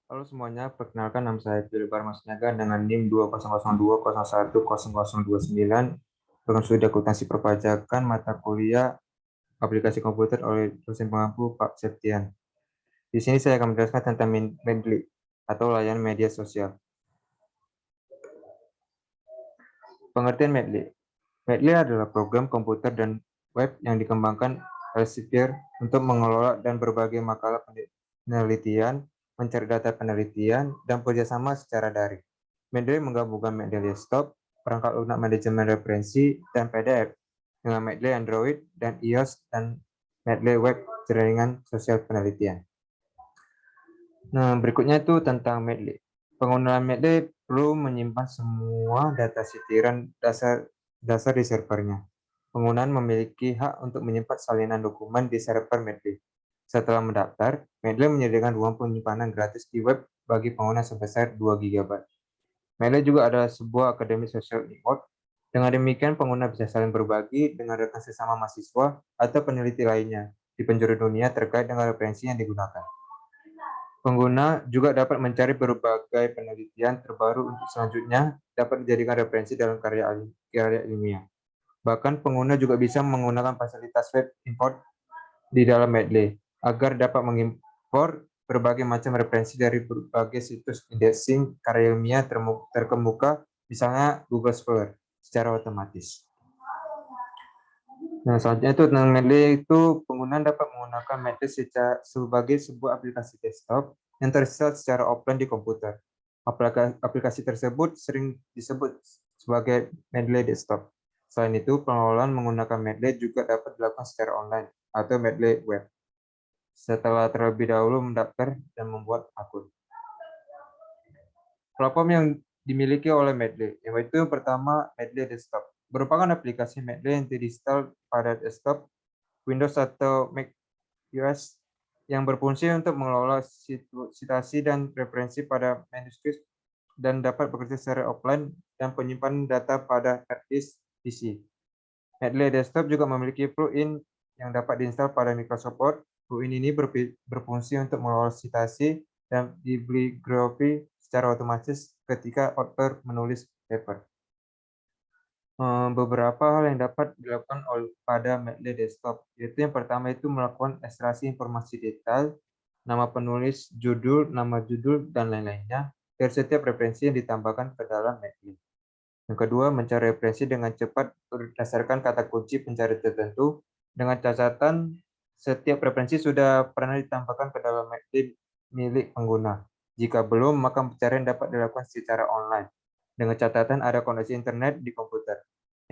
Halo semuanya, perkenalkan nama saya Philip Barmasniaga dengan NIM 20020101029 dengan studi akuntansi perpajakan mata kuliah aplikasi komputer oleh dosen pengampu Pak Septian. Di sini saya akan menjelaskan tentang Mendeley atau layanan media sosial. Pengertian Mendeley. Mendeley adalah program komputer dan web yang dikembangkan Elsevier untuk mengelola dan berbagi makalah penelitian, mencari data penelitian, dan kerjasama secara daring. Mendeley menggabungkan Mendeley Desktop, perangkat lunak manajemen referensi, dan PDF dengan Mendeley Android dan iOS dan Mendeley Web jaringan sosial penelitian. Nah, berikutnya itu tentang Mendeley. Penggunaan Mendeley perlu menyimpan semua data sitiran dasar di servernya. Penggunaan memiliki hak untuk menyimpan salinan dokumen di server Mendeley. Setelah mendaftar, Mendeley menyediakan ruang penyimpanan gratis di web bagi pengguna sebesar 2 GB. Mendeley juga adalah sebuah akademi social network. Dengan demikian, pengguna bisa saling berbagi dengan rekan sesama mahasiswa atau peneliti lainnya di penjuru dunia terkait dengan referensi yang digunakan. Pengguna juga dapat mencari berbagai penelitian terbaru untuk selanjutnya dapat dijadikan referensi dalam karya ilmiah. Bahkan pengguna juga bisa menggunakan fasilitas web import di dalam Mendeley agar dapat mengimpor berbagai macam referensi dari berbagai situs indexing karya ilmiah terkemuka, misalnya Google Scholar, secara otomatis. Nah, selanjutnya itu tentang Mendeley itu penggunaan dapat menggunakan Mendeley sebagai sebuah aplikasi desktop yang terinstall secara offline di komputer. Aplikasi tersebut sering disebut sebagai Mendeley Desktop. Selain itu, pengelolaan menggunakan Mendeley juga dapat dilakukan secara online atau Mendeley Web setelah terlebih dahulu mendaftar dan membuat akun. Platform yang dimiliki oleh Mendeley, yaitu yang pertama Mendeley Desktop, merupakan aplikasi Mendeley yang diinstal pada desktop Windows atau Mac OS yang berfungsi untuk mengelola citasi dan referensi pada manuskrip dan dapat bekerja secara offline dan penyimpanan data pada hard disk PC. Mendeley Desktop juga memiliki plugin yang dapat diinstal pada Microsoft Word. Plugin ini berfungsi untuk mengelola citasi dan bibliografi secara otomatis ketika author menulis paper. Beberapa hal yang dapat dilakukan pada Mendeley Desktop, yaitu yang pertama itu melakukan ekstraksi informasi detail, nama penulis, nama judul, dan lain-lainnya dari setiap referensi yang ditambahkan ke dalam Mendeley. Yang kedua, mencari referensi dengan cepat berdasarkan kata kunci pencari tertentu, dengan catatan setiap referensi sudah pernah ditambahkan ke dalam Mendeley milik pengguna. Jika belum, maka pencarian dapat dilakukan secara online, dengan catatan ada koneksi internet di komputer.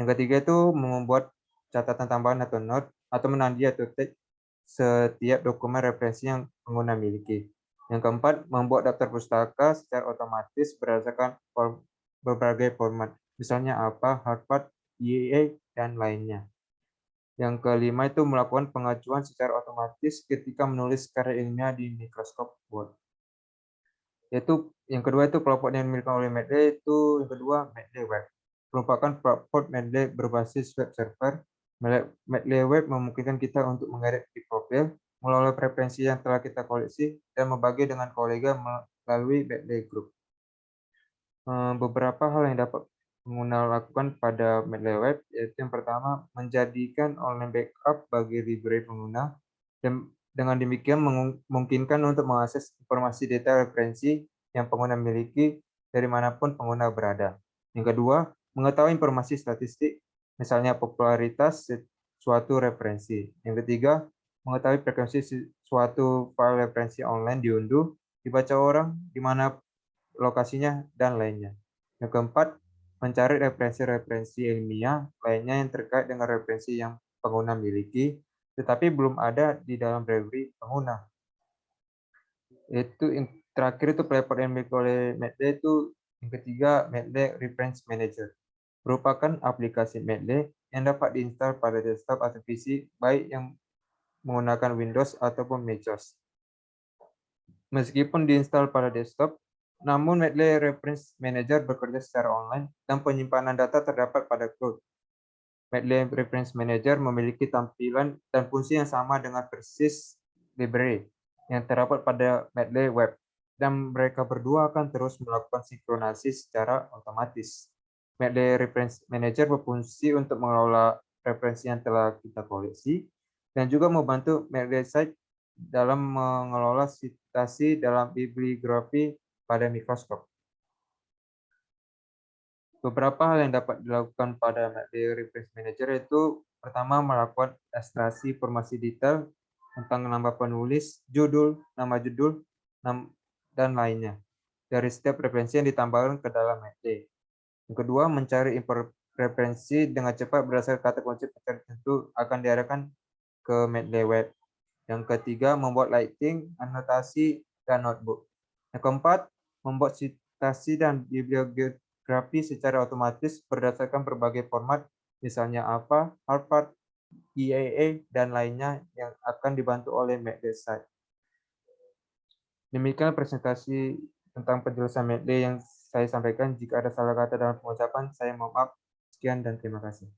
Yang ketiga itu membuat catatan tambahan atau note atau menandi atau tag setiap dokumen referensi yang pengguna miliki. Yang keempat, membuat daftar pustaka secara otomatis berdasarkan berbagai format, misalnya apa, Harvard, IEA, dan lainnya. Yang kelima itu melakukan pengajuan secara otomatis ketika menulis karya ilmiah di Microsoft Word. Yaitu yang kedua itu platform yang dimiliki oleh Mendeley itu yang kedua Mendeley Web merupakan platform Mendeley berbasis web server. Mendeley Web memungkinkan kita untuk mengedit di profil, mengelola preferensi yang telah kita koleksi, dan membagi dengan kolega melalui Mendeley Group. Beberapa hal yang dapat pengguna lakukan pada Mendeley Web yaitu yang pertama menjadikan online backup bagi library pengguna dan dengan demikian memungkinkan untuk mengakses informasi data referensi yang pengguna miliki dari manapun pengguna berada. Yang kedua, mengetahui informasi statistik, misalnya popularitas suatu referensi. Yang ketiga, mengetahui frekuensi suatu file referensi online diunduh, dibaca orang, di mana lokasinya, dan lainnya. Yang keempat, mencari referensi-referensi ilmiah lainnya yang terkait dengan referensi yang pengguna miliki, tetapi belum ada di dalam library pengguna. Itu yang terakhir itu platform yang dimiliki oleh Mendeley itu yang ketiga Mendeley Reference Manager. Merupakan aplikasi Mendeley yang dapat diinstal pada desktop atau PC baik yang menggunakan Windows ataupun MacOS. Meskipun diinstal pada desktop, namun Mendeley Reference Manager bekerja secara online dan penyimpanan data terdapat pada cloud. Mendeley Reference Manager memiliki tampilan dan fungsi yang sama dengan persis library yang terdapat pada Mendeley Web. dan mereka berdua akan terus melakukan sinkronasi secara otomatis. Medley Reference Manager berfungsi untuk mengelola referensi yang telah kita koleksi dan juga membantu Medley Site dalam mengelola citasi dalam bibliografi pada Microsoft. Beberapa hal yang dapat dilakukan pada Medley Reference Manager yaitu pertama melakukan ekstraksi informasi detail tentang nama penulis, judul, dan lainnya dari setiap referensi yang ditambahkan ke dalam Medley. Yang kedua, mencari referensi dengan cepat berdasarkan kata kunci pencari tertentu akan diarahkan ke Medley Web. Yang ketiga, membuat lighting, anotasi, dan notebook. Yang keempat, membuat citasi dan bibliografi secara otomatis berdasarkan berbagai format, misalnya APA, Harvard, IAA, dan lainnya yang akan dibantu oleh Medley Site. Demikian presentasi tentang penjelasan Medley yang saya sampaikan. Jika ada salah kata dalam pengucapan, saya mohon maaf. Sekian dan terima kasih.